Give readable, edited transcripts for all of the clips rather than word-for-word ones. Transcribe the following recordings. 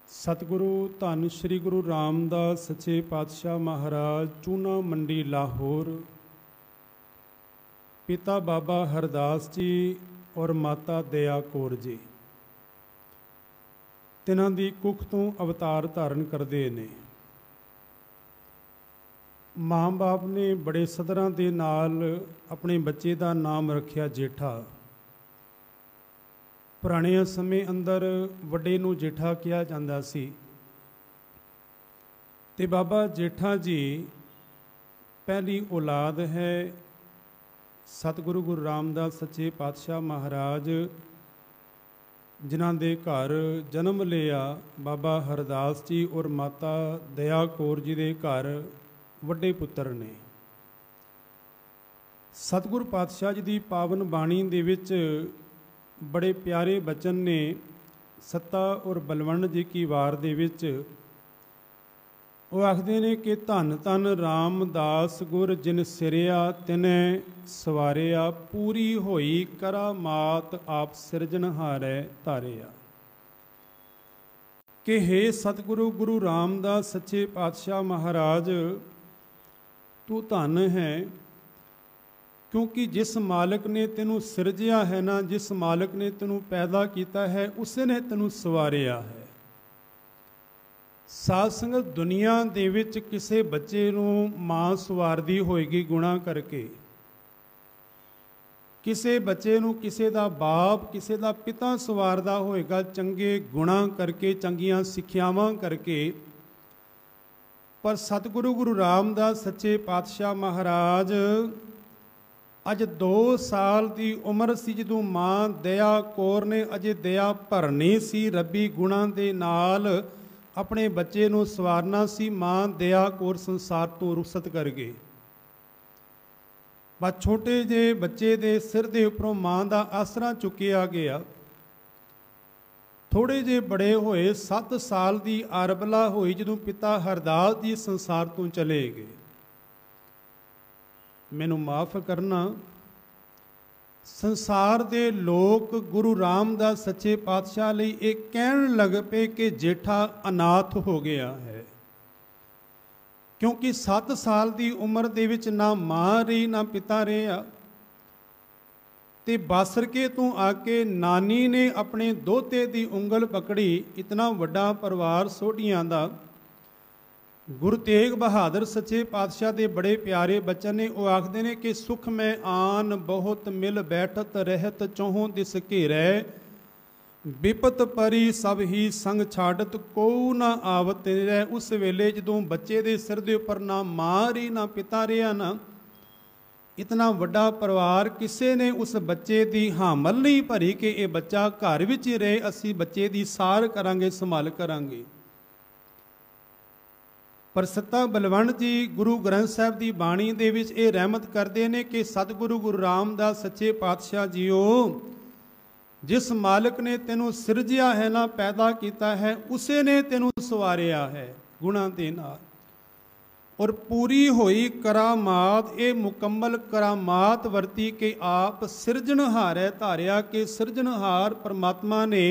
सतगुरु धन श्री गुरु रामदास सच्चे पातशाह महाराज चूना मंडी लाहौर, पिता बाबा हरदास जी और माता दया कौर जी तिन्हां दी कुख तो अवतार धारण करते ने। माँ बाप ने बड़े सदरां दे नाल अपने बच्चे का नाम रखिया जेठा। पुराने समय अंदर वड्डे नूं जेठा कहा जाता सी ते बाबा जेठा जी पहली औलाद है सतगुरु गुरु रामदास सच्चे पातशाह महाराज जिन्हां दे घर जन्म लिया बाबा हरदास जी और माता दया कौर जी दे घर वड्डे पुत्र ने। सतगुरु पातशाह जी दी पावन बाणी दे विच बड़े प्यारे बचन ने। सत्ता और बलवंड जी की वार दे विच वो आखदे ने कि धन धन रामदास गुर जिन सिरिया तिने सवारिया, पूरी होई करामात आप सिरजनहारै धारिया। कि हे सतगुरु गुरु रामदास सच्चे पातशाह महाराज तू धन है, क्योंकि जिस मालिक ने तेनू सिरजिया है ना, जिस मालिक ने तेनू पैदा किया है उसे ने तेनू सवारिया है। साध संगत दुनिया दे विच किसे बच्चे नू मां सवारदी होएगी गुणा करके, किसे बच्चे नू किसे दा बाप किसे दा पिता सवारदा होएगा चंगे गुणा करके, चंगियां सिक्ख्यावां करके। पर सतगुरु गुरु रामदास सच्चे पातशाह महाराज अज 2 साल की उम्र सी जदों माँ दया कौर ने अजे दया भरनी सी, रबी गुणा दे नाल अपने बच्चे नूं सवारना सी। माँ दया कौर संसार तो रुखसत कर गए। बस छोटे जे बच्चे दे सिर दे उपरों माँ का आसरा चुकिया गया। थोड़े जे बड़े होए 7 साल की अरबला होई जदों पिता हरदास जी संसार तो चले गए। मैनू माफ़ करना, संसार दे लोग गुरु रामदास सच्चे पातशाह लई एक कहन लग पे कि जेठा अनाथ हो गया है, क्योंकि 7 साल की उम्र दे विच ना माँ रही ना पिता रहा। ते बासरके तो आके नानी ने अपने दोते की उंगल पकड़ी। इतना वड्डा परिवार सोढियां दा। गुरु तेग बहादुर सच्चे पातशाह के बड़े प्यारे बचन ने। वो आखते ने कि सुख में आन बहुत मिल बैठत रहत चौहों दिस घेरै, विपत परी सब ही संग छाड़त को ना आवत रह। उस वेले जदों बच्चे के सिर के उपर ना मां रही ना पिता रहा ना, इतना वड्डा परिवार, किसी ने उस बच्चे की हामल नहीं भरी कि ये बच्चा घर विच ही रहे, असी बच्चे की सार करांगे संभाल करांगे। पर सत्ता बलवंड जी गुरु ग्रंथ साहब की बाणी दे विच ये रहमत करते हैं कि सतगुरु गुरु रामदास सच्चे पातशाह जीओ, जिस मालिक ने तेनू सिरजिया है ना पैदा किया है उसे ने तेनू सवारिया है गुणा दे नाल। और पूरी होई करामात, ये मुकम्मल करामात वरती के आप सिरजनहार है धारिया। के सिरजनहार परमात्मा ने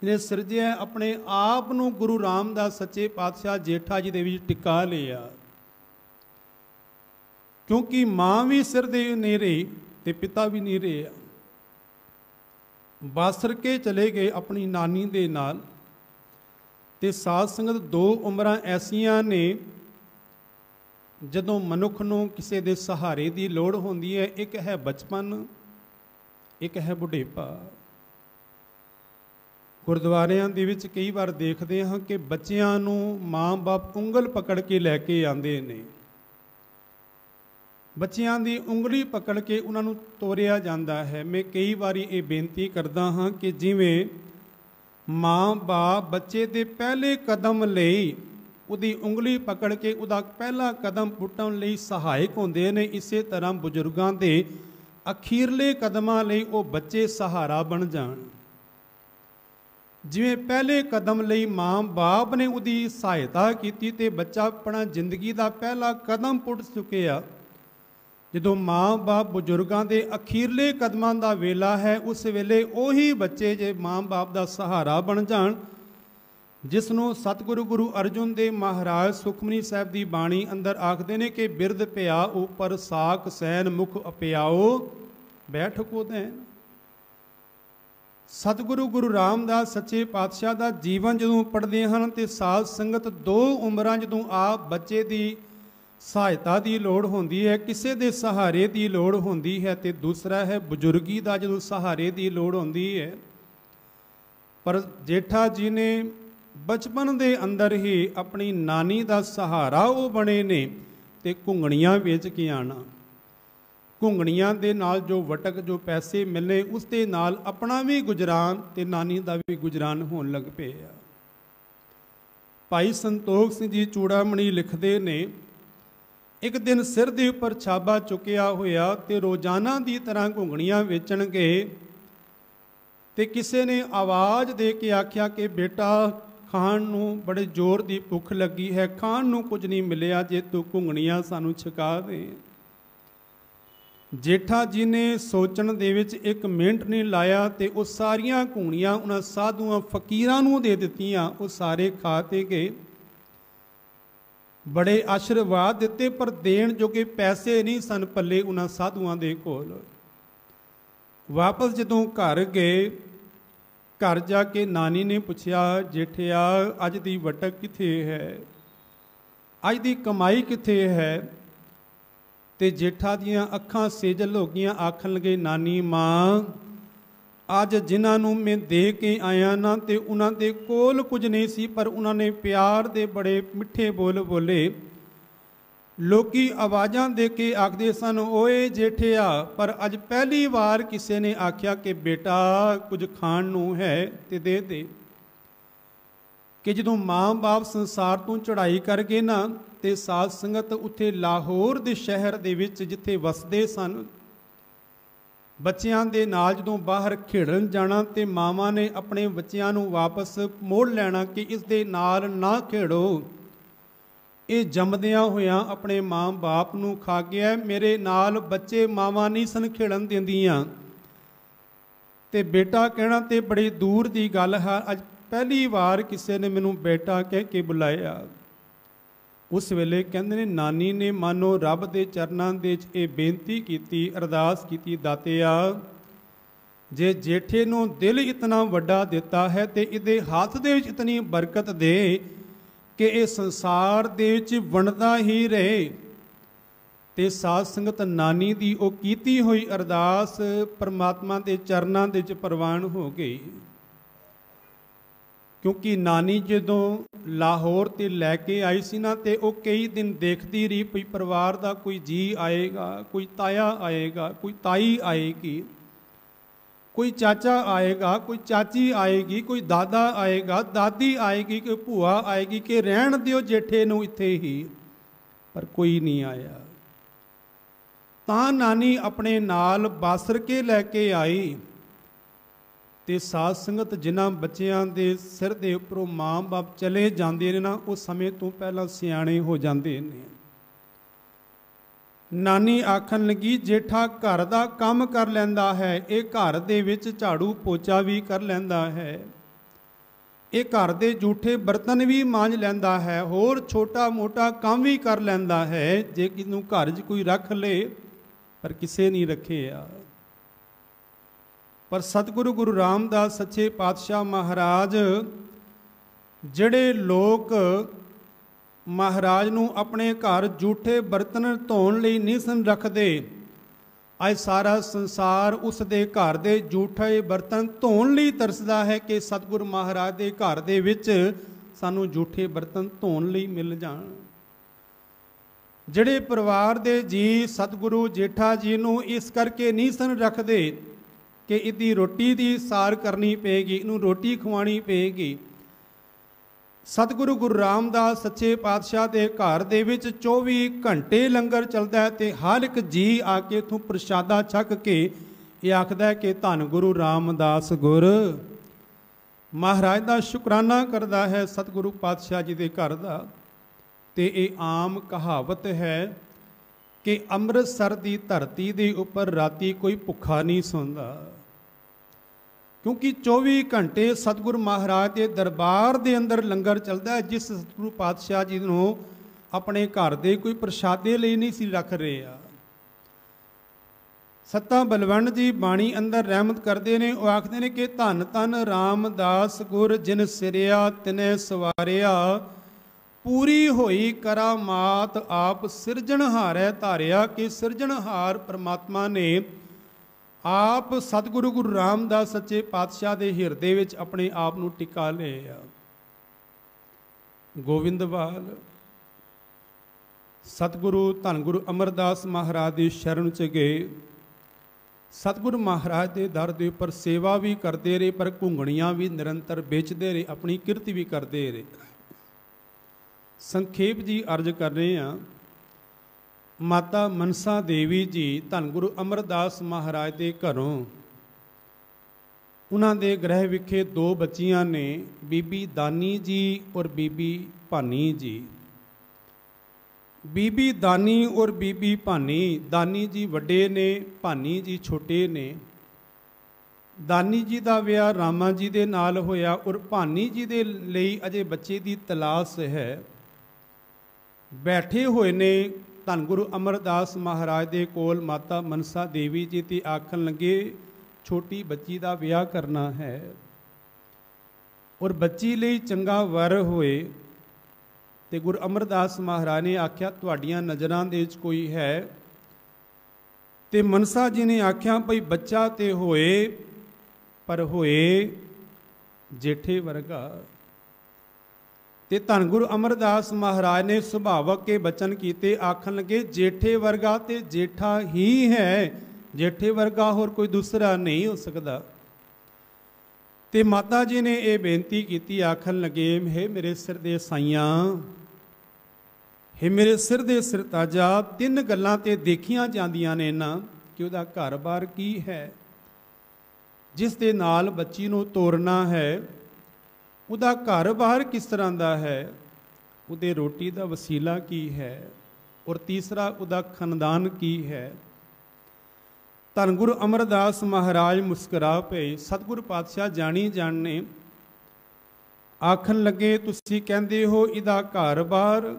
ने सिरजिया अपने आप नूं गुरु रामदास सच्चे पातशाह जेठा जी दे विच टिका लिया। क्योंकि मां भी सिर दे नहीं रही ते पिता भी नहीं रहा। बासर के चले गए अपनी नानी दे नाल। ते साध संगत 2 उम्रां ऐसियां ने जदों मनुख नूं किसी दे सहारे की लोड़ होंदी है। एक है बचपन, एक है बुढ़ेपा। गुरुद्वारियां दे विच कई बार देखते हाँ कि बच्चियां नूं माँ बाप उंगल पकड़ के लैके आंदे ने। बच्चियां दी उंगली पकड़ के उन्हां नूं तोरिया जांदा है। मैं कई बारी ये बेनती करदा हाँ कि जिवें माँ बाप बच्चे दे पहले कदम लई उहदी उंगली पकड़ के उहदा पहला कदम पुट्टण लई सहायक होंदे ने, इसे तरह बुजुर्गां दे अखीरले कदमां लई वो बच्चे सहारा बन जाण। जिवें पहले कदम लई माँ बाप ने उहदी सहायता की ते बच्चा अपना जिंदगी का पहला कदम पुट चुकिया। जदों माँ बाप बुजुर्गों के अखीरले कदमां का वेला है, उस वेले उही बच्चे जे माँ बाप का सहारा बन जाण ਜਿਸ ਨੂੰ ਸਤਿਗੁਰੂ ਗੁਰੂ ਅਰਜਨ ਦੇਵ ਮਹਾਰਾਜ ਸੁਖਮਨੀ ਸਾਹਿਬ ਦੀ ਬਾਣੀ ਅੰਦਰ ਆਖਦੇ ਨੇ ਕਿ ਬਿਰਧ ਪਿਆ ਉਪਰ ਸਾਕ ਸੈਨ ਮੁਖ ਅਪਿਆਓ ਬੈਠ ਕੋ ਦੇਨ। ਸਤਿਗੁਰੂ ਗੁਰੂ ਰਾਮਦਾਸ ਸੱਚੇ ਪਾਤਸ਼ਾਹ ਦਾ ਜੀਵਨ ਜਦੋਂ ਪੜ੍ਹਦੇ ਹਨ ਤੇ ਸਾਧ ਸੰਗਤ ਦੋ ਉਮਰਾਂ ਜਦੋਂ ਆਪ ਬੱਚੇ ਦੀ ਸਹਾਇਤਾ ਦੀ ਲੋੜ ਹੁੰਦੀ ਹੈ, ਕਿਸੇ ਦੇ ਸਹਾਰੇ ਦੀ ਲੋੜ ਹੁੰਦੀ ਹੈ, ਤੇ ਦੂਸਰਾ ਹੈ ਬਜ਼ੁਰਗੀ ਦਾ ਜਦੋਂ ਸਹਾਰੇ ਦੀ ਲੋੜ ਹੁੰਦੀ ਹੈ। ਪਰ ਜੇਠਾ ਜੀ ਨੇ ਬਚਪਨ ਦੇ ਅੰਦਰ ਹੀ ਆਪਣੀ ਨਾਨੀ ਦਾ ਸਹਾਰਾ ਉਹ ਬਣੇ ਨੇ ਤੇ ਘੁੰਗਣੀਆਂ ਵੇਚ ਕੇ ਆਣਾ, ਘੁੰਗਣੀਆਂ ਦੇ ਨਾਲ ਜੋ ਵਟਕ ਜੋ ਪੈਸੇ ਮਿਲਨੇ ਉਸ ਦੇ ਨਾਲ ਆਪਣਾ ਵੀ ਗੁਜਰਾਨ ਤੇ ਨਾਨੀ ਦਾ ਵੀ ਗੁਜਰਾਨ ਹੋਣ ਲੱਗ ਪਏ ਆ। ਭਾਈ ਸੰਤੋਖ ਸਿੰਘ ਜੀ ਚੂੜਾਮਣੀ ਲਿਖਦੇ ਨੇ, ਇੱਕ ਦਿਨ ਸਿਰ ਦੇ ਉੱਪਰ ਛਾਬਾ ਚੁੱਕਿਆ ਹੋਇਆ ਤੇ ਰੋਜ਼ਾਨਾ ਦੀ ਤਰ੍ਹਾਂ ਘੁੰਗਣੀਆਂ ਵੇਚਣ ਗਏ ਤੇ ਕਿਸੇ ਨੇ ਆਵਾਜ਼ ਦੇ ਕੇ ਆਖਿਆ ਕਿ ਬੇਟਾ ਖਾਣ ਨੂੰ ਬੜੇ ਜ਼ੋਰ ਦੀ ਭੁੱਖ ਲੱਗੀ ਹੈ, ਖਾਣ ਨੂੰ ਕੁਝ ਨਹੀਂ ਮਿਲਿਆ, ਜੇ ਤੂੰ ਘੁੰਗਣੀਆਂ ਸਾਨੂੰ ਛਕਾ ਦੇ। ਜੇਠਾ ਜੀ ਨੇ ਸੋਚਣ ਦੇ ਵਿੱਚ ਇੱਕ ਮਿੰਟ ਨਹੀਂ ਲਾਇਆ ਤੇ ਉਹ ਸਾਰੀਆਂ ਘੁੰਗਣੀਆਂ ਉਹਨਾਂ ਸਾਧੂਆਂ ਫਕੀਰਾਂ ਨੂੰ ਦੇ ਦਿੱਤੀਆਂ। ਉਹ ਸਾਰੇ ਖਾ ਤੇ ਗਏ, ਬੜੇ ਆਸ਼ੀਰਵਾਦ ਦਿੱਤੇ, ਪਰ ਦੇਣ ਜੋਗੇ ਪੈਸੇ ਨਹੀਂ ਸਨ ਪੱਲੇ ਉਹਨਾਂ ਸਾਧੂਆਂ ਦੇ ਕੋਲ। ਵਾਪਸ ਜਦੋਂ ਘਰ ਗਏ, ਘਰ ਜਾ ਕੇ ਨਾਨੀ ਨੇ ਪੁੱਛਿਆ, ਜੇਠਿਆ ਅੱਜ ਦੀ ਵਟਕ ਕਿੱਥੇ ਹੈ, ਅੱਜ ਦੀ ਕਮਾਈ ਕਿੱਥੇ ਹੈ? ਤੇ ਜੇਠਾ ਦੀਆਂ ਅੱਖਾਂ ਸੇਜਲ ਹੋ ਗਈਆਂ, ਆਖਣ ਲੱਗੇ, ਨਾਨੀ ਮਾਂ ਅੱਜ ਜਿਨ੍ਹਾਂ ਨੂੰ ਮੈਂ ਦੇ ਕੇ ਆਇਆ ਨਾ ਤੇ ਉਹਨਾਂ ਦੇ ਕੋਲ ਕੁਝ ਨਹੀਂ ਸੀ, ਪਰ ਉਹਨਾਂ ਨੇ ਪਿਆਰ ਦੇ ਬੜੇ ਮਿੱਠੇ ਬੋਲ ਬੋਲੇ। ਲੋਕੀ ਆਵਾਜ਼ਾਂ ਦੇ ਕੇ ਆਖਦੇ ਸਨ, ਓਏ ਜੇਠਿਆ, ਪਰ ਅੱਜ ਪਹਿਲੀ ਵਾਰ ਕਿਸੇ ਨੇ ਆਖਿਆ ਕਿ ਬੇਟਾ ਕੁਝ ਖਾਣ ਨੂੰ ਹੈ ਤੇ ਦੇ ਦੇ। ਕਿ ਜਦੋਂ ਮਾਂ-ਬਾਪ ਸੰਸਾਰ ਤੋਂ ਚੜ੍ਹਾਈ ਕਰ ਗਏ ਨਾ ਤੇ ਸਾਧ ਸੰਗਤ ਉੱਥੇ ਲਾਹੌਰ ਦੇ ਸ਼ਹਿਰ ਦੇ ਵਿੱਚ ਜਿੱਥੇ ਵਸਦੇ ਸਨ, ਬੱਚਿਆਂ ਦੇ ਨਾਲ ਜਦੋਂ ਬਾਹਰ ਖੇਡਣ ਜਾਣਾ ਤੇ ਮਾਵਾਂ ਨੇ ਆਪਣੇ ਬੱਚਿਆਂ ਨੂੰ ਵਾਪਸ ਮੋੜ ਲੈਣਾ ਕਿ ਇਸ ਦੇ ਨਾਲ ਨਾ ਖੇਡੋ, ਇਹ ਜੰਮਦਿਆਂ ਹੋਇਆਂ ਆਪਣੇ ਮਾਂ-ਬਾਪ ਨੂੰ ਖਾ ਗਿਆ। ਮੇਰੇ ਨਾਲ ਬੱਚੇ ਮਾਵਾਂ ਨਹੀਂ ਸਨ ਖੇਡਣ ਦਿੰਦੀਆਂ ਤੇ ਬੇਟਾ ਕਹਿਣਾ ਤੇ ਬੜੀ ਦੂਰ ਦੀ ਗੱਲ ਹੈ। ਅੱਜ ਪਹਿਲੀ ਵਾਰ ਕਿਸੇ ਨੇ ਮੈਨੂੰ ਬੇਟਾ ਕਹਿ ਕੇ ਬੁਲਾਇਆ। ਉਸ ਵੇਲੇ ਕਹਿੰਦੇ ਨੇ ਨਾਨੀ ਨੇ ਮਾਨੋ ਰੱਬ ਦੇ ਚਰਨਾਂ ਦੇ ਵਿੱਚ ਇਹ ਬੇਨਤੀ ਕੀਤੀ, ਅਰਦਾਸ ਕੀਤੀ, ਦਾਤਿਆ ਜੇ ਜੇਠੇ ਨੂੰ ਦਿਲ ਇਤਨਾ ਵੱਡਾ ਦਿੱਤਾ ਹੈ ਤੇ ਇਹਦੇ ਹੱਥ ਦੇ ਵਿੱਚ ਇਤਨੀ ਬਰਕਤ ਦੇ ਕਿ ਇਹ ਸੰਸਾਰ ਦੇ ਵਿੱਚ ਵੰਡਦਾ ਹੀ ਰਹੇ। ਤੇ ਸਾਧ ਸੰਗਤ ਨਾਨੀ ਦੀ ਉਹ ਕੀਤੀ ਹੋਈ ਅਰਦਾਸ ਪਰਮਾਤਮਾ ਦੇ ਚਰਨਾਂ ਦੇ ਵਿੱਚ ਪ੍ਰਵਾਨ ਹੋ ਗਈ। ਕਿਉਂਕਿ ਨਾਨੀ ਜਦੋਂ ਲਾਹੌਰ ਤੇ ਲੈ ਕੇ ਆਈ ਸੀ ਨਾ ਤੇ ਉਹ ਕਈ ਦਿਨ ਦੇਖਦੀ ਰਹੀ, ਕੋਈ ਪਰਿਵਾਰ ਦਾ ਕੋਈ ਜੀ ਆਏਗਾ, ਕੋਈ ਤਾਇਆ ਆਏਗਾ, ਕੋਈ ਤਾਈ ਆਏਗੀ, ਕੋਈ ਚਾਚਾ ਆਏਗਾ, ਕੋਈ ਚਾਚੀ ਆਏਗੀ, ਕੋਈ ਦਾਦਾ ਆਏਗਾ, ਦਾਦੀ ਆਏਗੀ, ਕੋਈ ਭੂਆ ਆਏਗੀ ਕਿ ਰਹਿਣ ਦਿਓ ਜੇਠੇ ਨੂੰ ਇੱਥੇ ਹੀ, ਪਰ ਕੋਈ ਨਹੀਂ ਆਇਆ। ਤਾਂ ਨਾਨੀ ਆਪਣੇ ਨਾਲ ਬਾਸਰ ਕੇ ਲੈ ਕੇ ਆਈ ਤੇ ਸਾਧ ਸੰਗਤ ਜਿਨ੍ਹਾਂ ਬੱਚਿਆਂ ਦੇ ਸਿਰ ਦੇ ਉੱਪਰੋਂ ਮਾਂ-ਬਾਪ ਚਲੇ ਜਾਂਦੇ ਨੇ ਨਾ, ਉਹ ਸਮੇਂ ਤੋਂ ਪਹਿਲਾਂ ਸਿਆਣੇ ਹੋ ਜਾਂਦੇ ਨੇ। ਨਾਨੀ ਆਖਣ ਲੱਗੀ, ਜੇਠਾ ਘਰ ਦਾ ਕੰਮ ਕਰ ਲੈਂਦਾ ਹੈ, ਇਹ ਘਰ ਦੇ ਵਿੱਚ ਝਾੜੂ ਪੋਚਾ ਵੀ ਕਰ ਲੈਂਦਾ ਹੈ, ਇਹ ਘਰ ਦੇ ਜੂਠੇ ਬਰਤਨ ਵੀ ਮਾਂਜ ਲੈਂਦਾ ਹੈ, ਹੋਰ ਛੋਟਾ ਮੋਟਾ ਕੰਮ ਵੀ ਕਰ ਲੈਂਦਾ ਹੈ। ਜੇ ਕਿਨੂੰ ਘਰ 'ਚ ਕੋਈ ਰੱਖ ਲੇ, ਪਰ ਕਿਸੇ ਨਹੀਂ ਰੱਖਿਆ। ਪਰ ਸਤਿਗੁਰੂ ਗੁਰੂ ਰਾਮਦਾਸ ਸੱਚੇ ਪਾਤਸ਼ਾਹ ਮਹਾਰਾਜ ਜਿਹੜੇ ਲੋਕ ਮਹਾਰਾਜ ਨੂੰ ਆਪਣੇ ਘਰ ਜੂਠੇ ਬਰਤਨ ਧੋਣ ਲਈ ਨਹੀਂ ਸਨ ਰੱਖਦੇ, ਅੱਜ ਸਾਰਾ ਸੰਸਾਰ ਉਸ ਦੇ ਘਰ ਦੇ ਜੂਠੇ ਬਰਤਨ ਧੋਣ ਲਈ ਤਰਸਦਾ ਹੈ ਕਿ ਸਤਿਗੁਰੂ ਮਹਾਰਾਜ ਦੇ ਘਰ ਦੇ ਵਿੱਚ ਸਾਨੂੰ ਜੂਠੇ ਬਰਤਨ ਧੋਣ ਲਈ ਮਿਲ ਜਾਣ। ਜਿਹੜੇ ਪਰਿਵਾਰ ਦੇ ਜੀ ਸਤਿਗੁਰੂ ਜੇਠਾ ਜੀ ਨੂੰ ਇਸ ਕਰਕੇ ਨਹੀਂ ਸਨ ਰੱਖਦੇ ਕਿ ਇਹਦੀ ਰੋਟੀ ਦੀ ਸਾਰ ਕਰਨੀ ਪਏਗੀ, ਇਹਨੂੰ ਰੋਟੀ ਖਵਾਉਣੀ ਪਏਗੀ। ਸਤਿਗੁਰੂ ਗੁਰੂ ਰਾਮਦਾਸ ਸੱਚੇ ਪਾਤਸ਼ਾਹ ਦੇ ਘਰ ਦੇ ਵਿੱਚ 24 ਘੰਟੇ ਲੰਗਰ ਚੱਲਦਾ ਹੈ ਤੇ ਹਰ ਇੱਕ ਜੀ ਆ ਕੇ ਇੱਥੋਂ ਪ੍ਰਸ਼ਾਦਾ ਛਕ ਕੇ ਇਹ ਆਖਦਾ ਕਿ ਧੰਨ ਗੁਰੂ ਰਾਮਦਾਸ ਗੁਰ। ਮਹਾਰਾਜ ਦਾ ਸ਼ੁਕਰਾਨਾ ਕਰਦਾ ਹੈ ਸਤਿਗੁਰੂ ਪਾਤਸ਼ਾਹ ਜੀ ਦੇ ਘਰ ਦਾ। ਤੇ ਇਹ ਆਮ ਕਹਾਵਤ ਹੈ ਕਿ ਅੰਮ੍ਰਿਤਸਰ ਦੀ ਧਰਤੀ ਦੇ ਉੱਪਰ ਰਾਤੀ ਕੋਈ ਭੁੱਖਾ ਨਹੀਂ ਸੌਂਦਾ। क्योंकि 24 घंटे सतगुरु महाराज के दरबार के अंदर लंगर चलता है, जिस सतगुरु पातशाह जी को अपने घर के कोई प्रसादे लिए नहीं सी रख रहे आ। सत्ता बलवंत जी बाणी अंदर रहमत करते हैं, वो आखते हैं कि धन धन रामदास गुर जिन सिरिया तिने सवारिया, पूरी होई करामात आप सिरजनहारै धारिया। कि सिरजनहार परमात्मा ने आप सतगुरु गुरु रामदास सच्चे पातशाह के हिरदे विच अपने आप नूं टिका लिया। गोविंदवाल सतगुरु धन गुरु अमरदास महाराज की शरण च गए। सतगुरु महाराज के दर के उपर सेवा भी करते रहे, पर घुंगणियां भी निरंतर बेचते रहे, अपनी किरत भी करते रहे। संखेप जी अर्ज कर रहे हैं, माता मनसा देवी जी धन गुरु अमरदास महाराज के घरों उन्होंने गृह विखे दो बच्चियां ने, बीबी दानी जी और बीबी भानी जी। बीबी दानी और बीबी भानी, दानी जी वड्डे ने, भानी जी छोटे ने। दानी जी का विआह रामा जी के नाल होया और भानी जी के लिए अजे बच्चे की तलाश है। बैठे हुए ने धन गुरु अमरदास महाराज के कोल माता मनसा देवी जी ते आखन लगे छोटी बच्ची का विआह करना है और बच्ची लिए चंगा वर होए। तो गुरु अमरदास महाराज ने आख्या तुहाडियां नज़रां दे विच कोई है? तो मनसा जी ने आख्या भाई बच्चा तो होए, पर होए जेठे वर्गा। ते धन गुरु अमरदास महाराज ने सुभावक के बचन किए, आखन लगे जेठे वर्गा ते जेठा ही है, जेठे वर्गा होर कोई दूसरा नहीं हो सकता। ते माता जी ने यह बेनती की, आखन लगे हे मेरे सिर दे साइयां, हे मेरे सिर दे सिरताजा, तीन गल्लां ते देखियां जांदियां ने ना कि उहदा घर बार की है, जिस दे नाल बच्ची नूं तोरना है, उहदा घर बार किस तरह का है, उहदे रोटी का वसीला की है, और तीसरा उहदा खानदान की है। धन गुरु अमरदास महाराज मुस्कुरा पे। सतगुरु पातशाह जानी जाने आखन लगे तुसी कहंदे हो इहदा घर बार,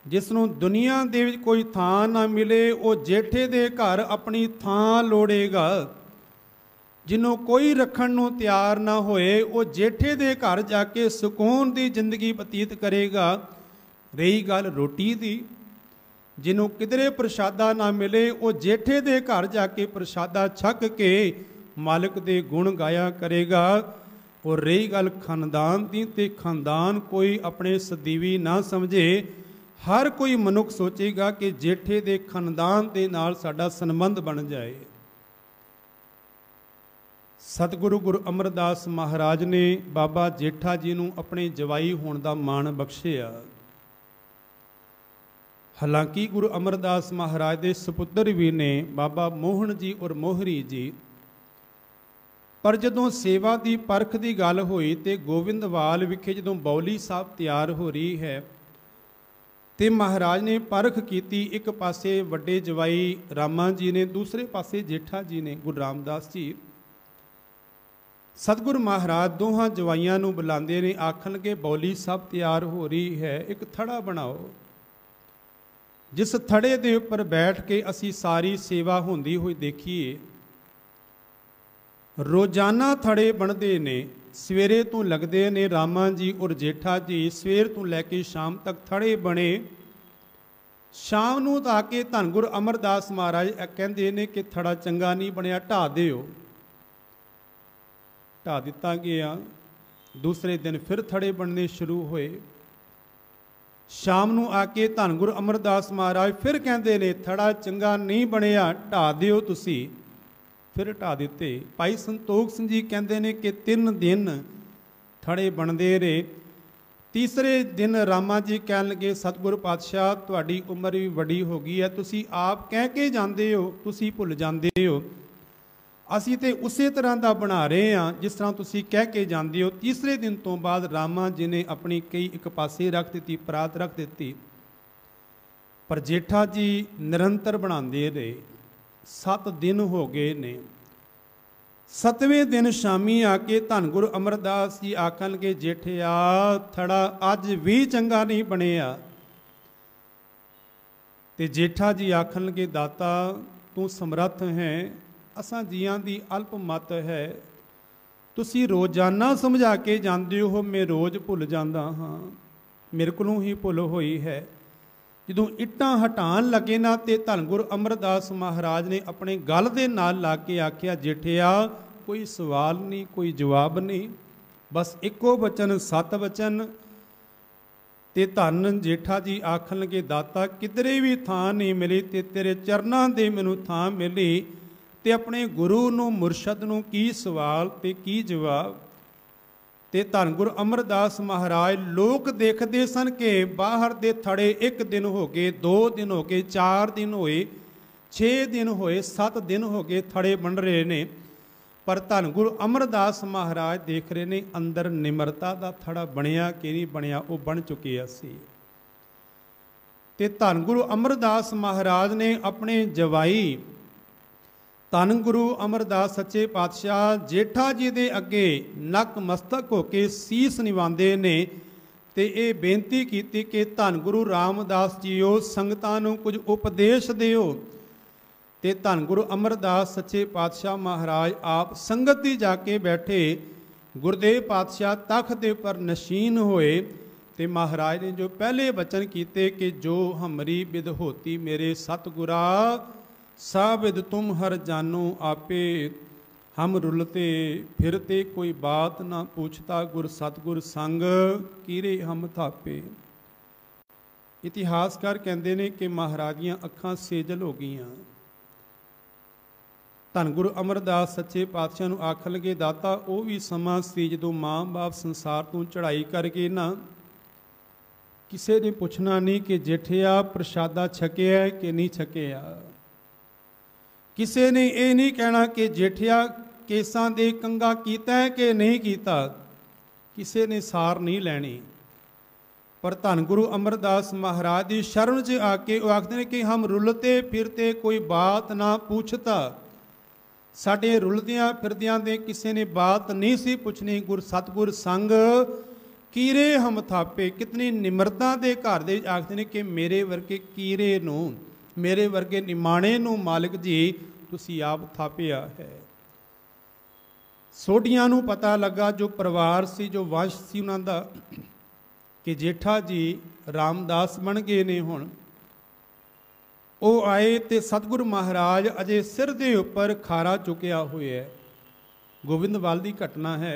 जिसनों दुनिया दे विच कोई थां ना मिले, वो जेठे दे घर अपनी थां लोड़ेगा। जिन्हों कोई रखण नूं तैयार ना होए, वो जेठे दे घर जाके सुकून दी जिंदगी बतीत करेगा। रही गल रोटी दी, जिन्हों किधरे प्रसादा ना मिले, वो जेठे दे घर जाके प्रसादा छक के मालिक दे गुण गाया करेगा। और रही गल खानदान दी, ते खानदान कोई अपने सदीवी ना समझे, हर कोई मनुख सोचेगा कि जेठे दे खानदान दे नाल साडा संबंध बन जाए। सतगुरु गुरु अमरदास महाराज ने बाबा जेठा जी नूं अपने जवाई होने का माण बख्शिया। हालांकि गुरु अमरदास महाराज के सपुत्र भी ने बाबा मोहन जी और मोहरी जी, पर जदों सेवा की परख की गल हुई तो गोविंदवाल विखे जदों बौली साहब तैयार हो रही है, तो महाराज ने परख की। एक पासे वड्डे जवाई रामा जी ने, दूसरे पासे जेठा जी ने गुरु रामदास जी। सतगुरु महाराज दोहां जवाइयां नूं बुलांदे ने, आखन लगे बौली साहब तैयार हो रही है, एक थड़ा बनाओ, जिस थड़े दे उपर बैठ के असी सारी सेवा होंदी हुई देखीए। रोजाना थड़े बनते ने, सवेरे तो लगते ने रामा जी और जेठा जी, सवेर तो लैके शाम तक थड़े बने। शाम नूं ताके धन गुरु अमरदास महाराज कहते ने कि थड़ा चंगा नहीं बनया, ढा दिओ। ढा दिता गया। दूसरे दिन फिर थड़े बनने शुरू हुए। शाम नूं आके धन गुरु अमरदास महाराज फिर कहते ने थड़ा चंगा नहीं बनया, ढा दिओ तुसी। फिर ढा दिते। भाई संतोख सिंह जी कहते हैं कि 3 दिन थड़े बनते रहे। तीसरे दिन रामा जी कह लगे सतगुरु पातशाह तुहाडी उम्र भी बड़ी हो गई है, तुसी आप कह के जाते हो, तुसी भुल जाते हो, असी तो उस तरह का बना रहे हैं जिस तरह तुसी कह के जाते हो। तीसरे दिन तो बाद रामा जी ने अपनी कई एक पासे रख दी, परात रख दी, पर जेठा जी निरंतर बनाते रहे। 7 दिन हो गए ने। 7वें दिन शामी आके धन गुरु अमरदास जी आखणगे जेठिया थड़ा अज भी चंगा नहीं बनिया। ते जेठा जी आखणगे दाता तू समर्थ है, असां जियां दी अल्प मत है, तुसी रोजाना समझा के जांदे हो, मैं रोज़ भुल जांदा हाँ, मेरे कोलों ही भुल होई है। जदों इट्टां हटान लगे ना ते धन गुरु अमरदास महाराज ने अपने गल दे नाल ला के आख्या जेठिया कोई सवाल नहीं, कोई जवाब नहीं, बस इको बचन सत वचन। ते धन जेठा जी आखन लगे दाता किधरे भी थां नहीं मिली ते तेरे चरनां दे मैनूं थां मिली, ते अपने गुरु नूं मुरशद नूं की सवाल ते की जवाब। ते धन गुरु अमरदास महाराज लोग देखते सन कि बाहर दे थड़े 1 दिन हो गए, 2 दिन हो गए, 4 दिन होए, 6 दिन होए, 7 दिन हो गए थड़े बन रहे ने, पर धन गुरु अमरदास महाराज देख रहे ने अंदर निमरता का थड़ा बनया कि नहीं बनया, वो बन चुकिया सी। ते धन गुरु अमरदास महाराज ने अपने जवाई धन गुरु अमरदास सच्चे पातशाह जेठा जी दे अगे नक मस्तक होके सीस निवांदे ने ते ये बेनती की कि धन गुरु रामदास जीओ संगतां नूं कुछ उपदेश दिओ। ते धन गुरु अमरदास सच्चे पातशाह महाराज आप संगत ही जाके बैठे, गुरदेव पातशाह तख्त दे पर नशीन होए, ते महाराज ने जो पहले वचन किए कि जो हमरी बिद होती मेरे सतगुरा साबिद तुम हर जानो आपे, हम रुलते फिरते कोई बात ना पूछता, गुर सतगुर संग कीरे हम थापे। इतिहासकार कहते हैं कि महाराज दीआं अखां सेजल हो गईयां। धन गुरु अमरदास सच्चे पातशाह नूं आखण लगे दाता वो भी समा सी जदों माँ बाप संसार तो चढ़ाई कर गए ना, किसी ने पुछना नहीं कि जेठिया प्रशादा छकिया कि नहीं छकिया, किसी ने ये नहीं कहना कि जेठिया केसां दे कंगा कीता है कि नहीं कीता, किसी ने सार नहीं लैनी। पर धन गुरु अमरदास महाराज की शरण च आके वो आखते हैं कि हम रुलते फिरते कोई बात ना पूछता, साडे रुलदियां फिरदियां दे किसी ने बात नहीं सी पुछनी, गुर सतगुर संग कीरे हम थापे। कितनी निमरता दे घर दे आखते हैं कि मेरे वर्गे कीरे नूं, मेरे वर्गे निमाणे नूं मालिक जी तुसी आप थापिया है। सोढियां नूं पता लगा जो परिवार सी, जो वंश सी उन्हां दा, कि जेठा जी रामदास बन गए ने। हुण वो आए तो सतगुरु महाराज अजे सिर के उपर खारा चुकया हुआ है। गोविंदवाल की घटना है,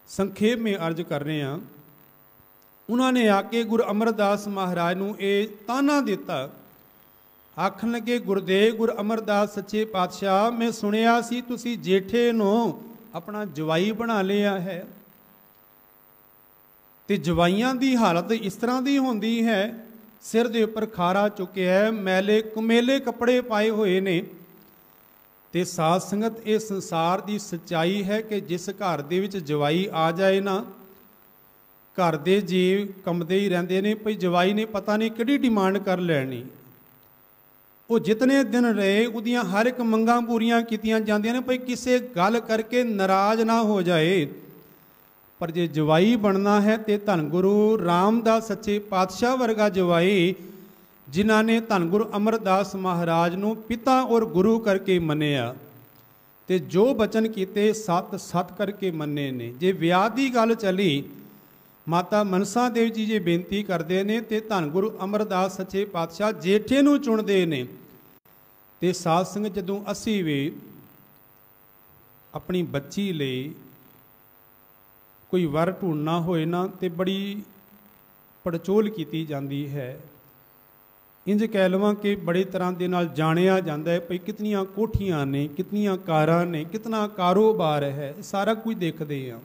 संखेप में अर्ज कर रहे हैं। उन्होंने आके गुरु अमरदास महाराज नूं ये ताना दिता, आखन लगे गुरदेव गुरु अमरदास सच्चे पातशाह मैं सुनिया सी तुसी जेठे नूं अपना जवाई बना लिया है, ते जवाइयां दी हालत इस तरह की होंदी है, सिर दे उपर खारा चुकिया है, मैले कुमेले कपड़े पाए हुए ने। ते साध संगत ये संसार की सच्चाई है कि जिस घर दे विच जवाई आ जाए ना, घर दे जीव कंबदे ही रहंदे ने भई जवाई ने पता नहीं किहड़ी डिमांड कर लैनी। वो जितने दिन रहे उहदियां हर एक मंगां पूरीआं कीतियां जांदियां ने भई किसी गल करके नाराज ना हो जाए। पर जे जवाई बनना है तो धन गुरु रामदास सच्चे पातशाह वर्गा जवाई जिन्हां ने धन गुरु अमरदास महाराज नूं पिता और गुरु करके मन्निया, ते जो बचन कीते सत सत करके मन्ने ने। जे विआह की गल चली, माता मनसा देव जी जे बेनती करते हैं तो धन गुरु अमरदास सच्चे पातशाह जेठे नूं चुनते हैं। तो साध संगत जदों असीं भी अपनी बच्ची लई कोई वर ढूंढना होए ना तो बड़ी पड़चोल की जाती है। इंज कह लवां कि बड़े तरह के नाल जानिया जाता है भई कितनियां कोठियां ने, कितनियां कारां ने, कितना कारोबार है, सारा कुछ देखते हैं।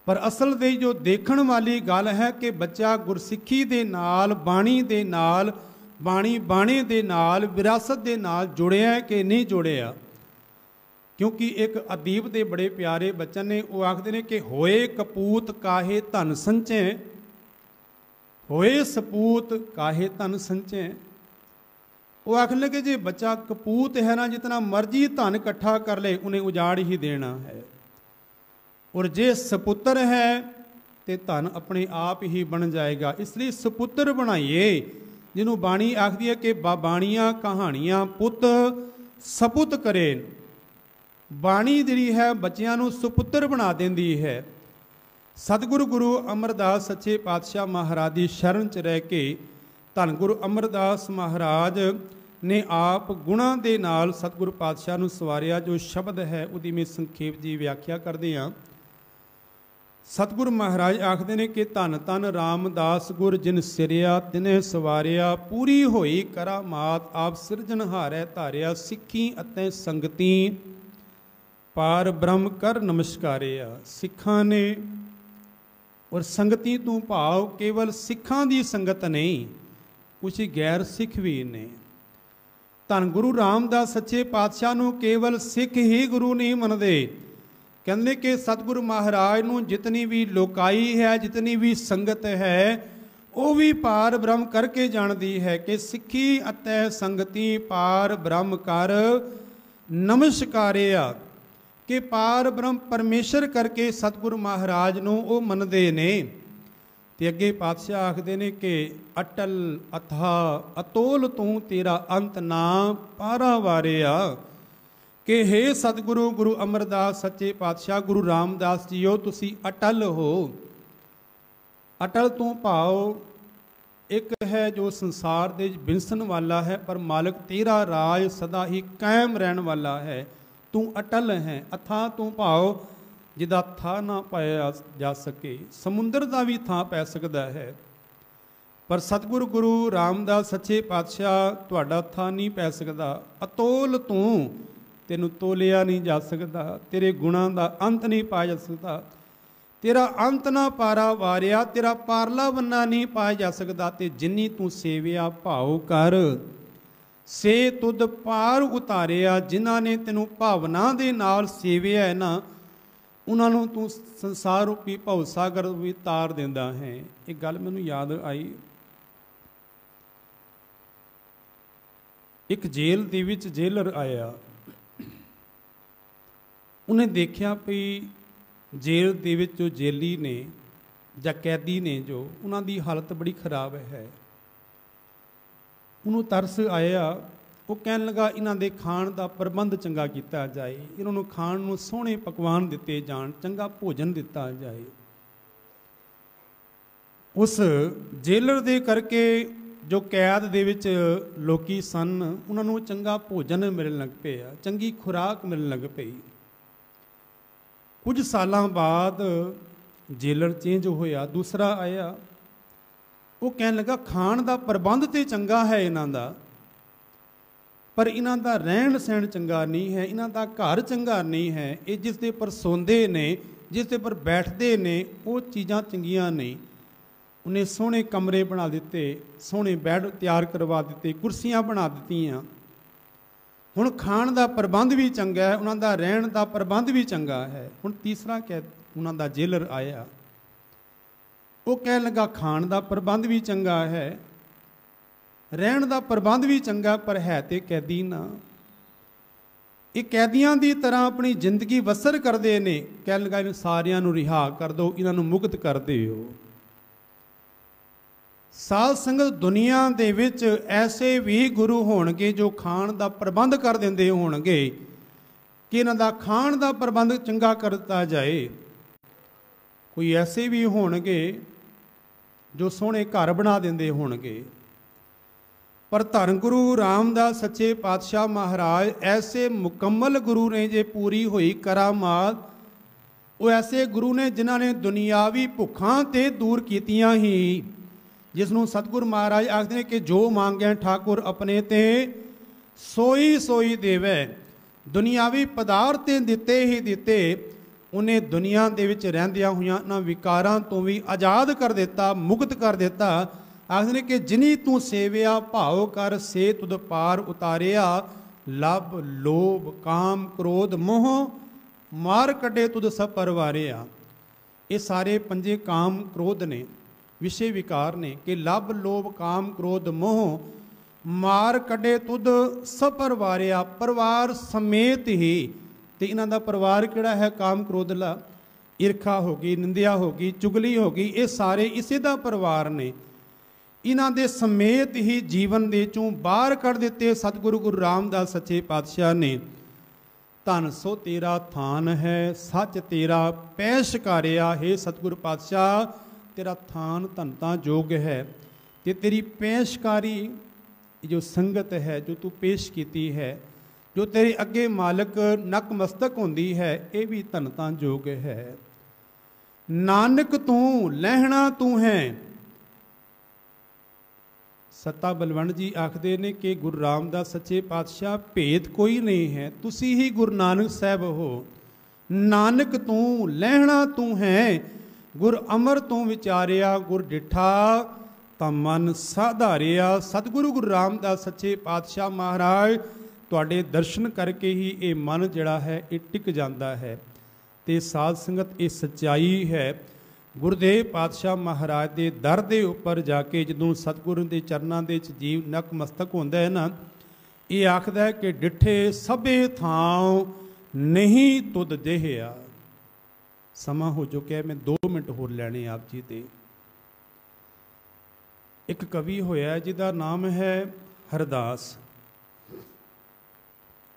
पर असल दे जो देखण वाली गल है कि बच्चा गुरसिੱਖੀ दे नाल, बाणी दे नाल, बाणी बाणे दे नाल, विरासत दे नाल जुड़िया कि नहीं जुड़िया। क्योंकि एक अदीब के बड़े प्यारे बचन ने, वो आखते हैं कि होए कपूत काहे धन संचय, होए सपूत काहे धन संचय। वो आखने लगे जे बच्चा कपूत है ना, जितना मर्जी धन इकट्ठा कर ले उन्हें उजाड़ ही देना है, और जे सपुत्र है तो धन अपने आप ही बन जाएगा। इसलिए सपुत्र बनाइए, जिन्हों बाणी आखदी है कि बाणियां कहानियां पुत सपुत करे। बाणी जिहड़ी है बच्चियां नूं सुपुत्र बना देंदी है। सतगुरु गुरु अमरदास सच्चे पातशाह महाराज की शरण च रह के धन गुरु अमरदास महाराज ने आप गुणा दे नाल सतगुरु पातशाह नूं सवारिया। जो शब्द है उहदी मैं संखेप जी व्याख्या करदे हां। सतगुरु महाराज आखदे ने कि धन धन रामदास गुर जिन सिरिया तिने सवारिया, पूरी होई करामात आप सिरजनहारै धारिया, सिੱਖੀ ਅਤੇ संगती पार ब्रह्म कर नमस्कारिया। सिखां ने और संगती तू भाव केवल सिखां दी संगत नहीं, कुछ गैर सिख भी ने। धन गुरु रामदास सच्चे पातशाह नूं केवल सिख ही गुरु नहीं मनदे। कहते कि सतगुरु महाराज नूं जितनी भी लोकाई है, जितनी भी संगत है, वो भी पार ब्रह्म करके जानती है कि सिੱਖੀ ਅਤੇ संगती पार ब्रह्म कर नमस्कारिया। कि पार ब्रह्म परमेश्वर करके सतगुरु महाराज नूं वो मनदे ने। ते अगे पातशाह आखदे ने कि अटल अथा अतोल तू तेरा अंत ना पारा वारिया। कि हे सतगुरु गुरु अमरदास सच्चे पातशाह गुरु रामदास जीओ, तुसी अटल हो। अटल तू भाव एक है जो संसार दे बिनसन वाला है, पर मालिक तेरा राज सदा ही कायम रहने वाला है। तू अटल है। अथा तू भाव जिदा था ना पाया जा सके, समुंदर का भी थां पै सकता है, पर सतगुरु गुरु रामदास सच्चे पातशाह तुहाडा थां नहीं पै सकता। अतोल तू, तेनू तोलिया नहीं जा सकता, तेरे गुणां दा अंत नहीं पाया जा सकता। तेरा अंत ना पारा वारिया, तेरा पारला बन्ना नहीं पाया जा सकता। ते जिन्नी तू सेविया भाव कर से तुद पार उतारिया। जिन्हां ने तेनू भावना दे नाल सेविया है ना, उन्होंने तू संसार रूपी भव सागर भी तार देंदा है। एक गल मैनू याद आई, एक जेल दे विच जेलर आया। उन्हें देखा भी जेल दे विच जो जेली ने जां कैदी ने, जो उन्हां दी हालत बड़ी खराब है। उन्होंने तरस आया। वो कहन लगा इन्हां दे खाण दा प्रबंध चंगा किया जाए, इन्होंने खाण नूं सोहणे पकवान दिते जाण, चंगा भोजन दिता जाए। उस जेलर दे करके जो कैद दे विच लोकी सन, उन्होंने चंगा भोजन मिलण लग पिया, चंगी खुराक मिलण लग पई। कुछ सालां बाद जेलर चेंज होया, दूसरा आया। वो कहने लगा खाण दा प्रबंध तो चंगा है इन्हां दा, पर इन्हां दा रहन सहन चंगा नहीं है, इन्हां दा घर चंगा नहीं है। ये जिस दे पर सोंदे ने, जिस दे पर बैठते ने, वो चीज़ां चंगियां नहीं। उन्हें सोहणे कमरे बना दिते, सोहणे बैड तैयार करवा दिते, कुर्सियां बना दित्तियां। हुण खाण दा प्रबंध भी चंगा है, उन्हां दा रहन दा प्रबंध भी चंगा है। हुण तीसरा उन्हां दा जेलर आया। वो कह लगा खाण दा प्रबंध भी चंगा है, रहन दा प्रबंध भी चंगा, पर है तो कैदी ना। ये कैदियां की तरह अपनी जिंदगी बसर करते हैं। कह लगा इन सारियां नूं रिहा कर दो, इन्हां नूं मुक्त कर दिओ। साध संगत दुनिया दे विच ऐसे भी गुरु होणगे जो खाण दा प्रबंध कर देंदे होणगे कि इन्हां दा खाण दा प्रबंध चंगा कर दिता जाए। कोई ऐसे भी होणगे जो सोहणे घर बना देंदे होणगे, पर धन गुरु रामदास सच्चे पातशाह महाराज ऐसे मुकम्मल गुरु ने जे पूरी हुई करामात। वो ऐसे गुरु ने जिन्हां ने दुनियावी भुखां ते दूर कीतियां ही, जिसनों सतगुरु महाराज आखदे ने कि जो मांगे ठाकुर अपने ते सोई सोई देवे। दुनियावी पदार्थ दिते ही दिते, उन्हें दुनिया दे विच रहिंदियां होइयां इन्हां विकारां तो भी आज़ाद कर दिता, मुक्त कर दिता। आखदे ने कि जिनी तू सेविया भाव कर से तुद पार उतारिया। लब लोभ काम क्रोध मोह मार कटे तुद सब परवारिया। ये सारे पंजे काम क्रोध ने, विषय विकार ने कि लब लोभ काम क्रोध मोह मार कढे तुद सब परवारिया, परिवार समेत ही। तो इन्हां दा परिवार किहड़ा है? काम क्रोधला, ईर्खा हो गई, निंदिया हो गई, चुगली हो गई, ये सारे इसे दा परिवार ने। इन्हां दे समेत ही जीवन दे चों बाहर कढ दिते सतगुरु गुरु रामदास सच्चे पातशाह ने। धन सो तेरा थान है, सच तेरा पैशकारिया। हे सतगुरु पातशाह, तेरा थान धनता जोग है, ते तेरी पैशकारी जो संगत है जो तू पेश कीती है, जो तेरे अगे मालिक नकमस्तक होंदी है, ये भी धनता जोग है। नानक तू लहना तू है। सत्ता बलवंत जी आखते ने कि गुरु रामदास सच्चे पातशाह भेद कोई नहीं है, तुसी ही गुरु नानक साहब हो। नानक तू लहना तू है, गुर अमर तू विचारिया, गुर डिठा ता मन साधारिया। सतगुरु गुरु रामदास सच्चे पातशाह महाराज तुहाडे दर्शन करके ही ये मन जिहड़ा है ये टिक जाता है। ते साध संगत ये सच्चाई है। गुरुदेव पातशाह महाराज के दर के उपर जाके जदों सतगुरु के चरणों के जीव नकमस्तक होंदा है ना, ये आखदा है कि डिठे सबे थां नहीं तुद देहिया। समा हो चुका है, मैं 2 मिनट होर लैने आप जी दे। एक कवि होया जिहदा नाम है हरदास,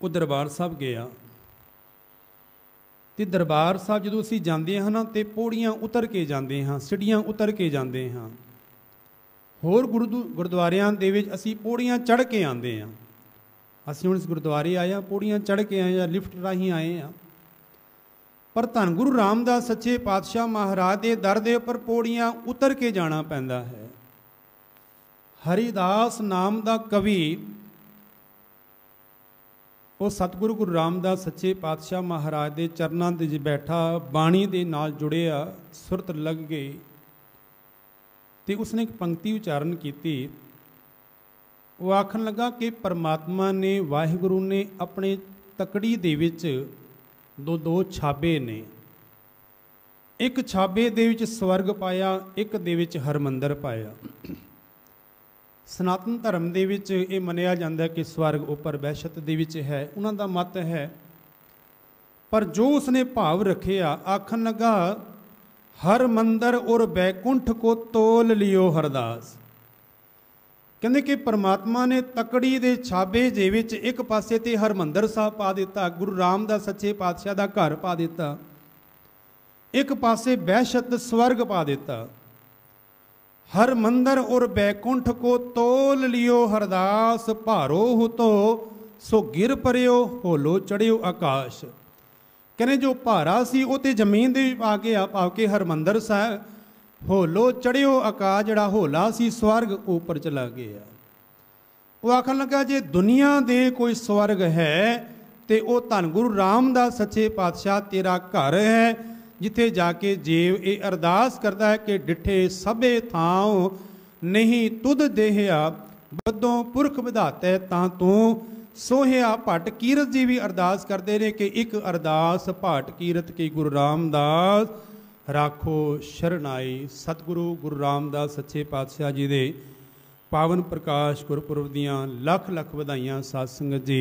वो दरबार साहब गया। तो दरबार साहब जो असी जाते हैं ना, तो पौड़ियाँ उतर के जाते हैं, सीढ़ियाँ उतर के जाते हैं। होर गुरुद्वारियां दे विच असी पौड़ियाँ चढ़ के आते हैं। असी हुण इस गुरुद्वारे आए हैं, पौड़ियाँ चढ़ के आए हैं, लिफ्ट राही आए हैं। पर धन गुरु रामदास सच्चे पातशाह महाराज के दर दे उपर पौड़ियाँ उतर के जाना पैंदा है। हरिदास नाम का कवि वो सतगुरु गुरु रामदास सच्चे पातशाह महाराज के चरणों के बैठा, बाणी के नाल जुड़िया, सुरत लग गई। तो उसने एक पंक्ति उच्चारण की। वो आखन लगा कि परमात्मा ने, वाहिगुरु ने अपने तकड़ी दे विच दो छाबे ने। एक छाबे दे विच स्वर्ग पाया, एक दे विच हरमंदर पाया। सनातन धर्म दे विच ये मनिया जाता है कि स्वर्ग उपर वहशत दे विच है, उन्हां दा मत है। पर जो उसने भाव रखिया, आखन लगा हर मंदिर और बैकुंठ को तोल लियो हरदास। कहते कि परमात्मा ने तकड़ी दे छाबे दे विच एक पासे ते हरमंदर साहब पा दिता, गुरु रामदास सच्चे पातशाह दा घर पा दिता, एक पासे वहशत स्वर्ग पा दिता। हर मंदिर और बैकुंठ को तोल लियो हरदास, भारो हो तो सो गिर परियो, होलो चढ़ियो आकाश। कहने जो भारा सी वो तो जमीन दे आ गया, पाके हरमंदर साहब, होलो चढ़ियो आकाश, जड़ा होला सी स्वर्ग ऊपर चला गया। वो आखन लगा जे दुनिया दे कोई स्वर्ग है तो वो धन गुरु रामदास सच्चे पातशाह तेरा घर है, जिथे जाके जीव ये अरदास करता है कि डिठे सबे थाओ नहीं तुद देहिया, बदों पुरख विधाते तां तू सोहिया। भट्ट कीरत जी भी अरदास करते रहे कि एक अरदास भट्ट कीरत की गुरु रामदास राखो शरणाई। सतगुरु गुरु रामदास सच्चे पातशाह जी दे पावन प्रकाश गुरपुरब दियां लख लख वधाइयां। साध संगत जी।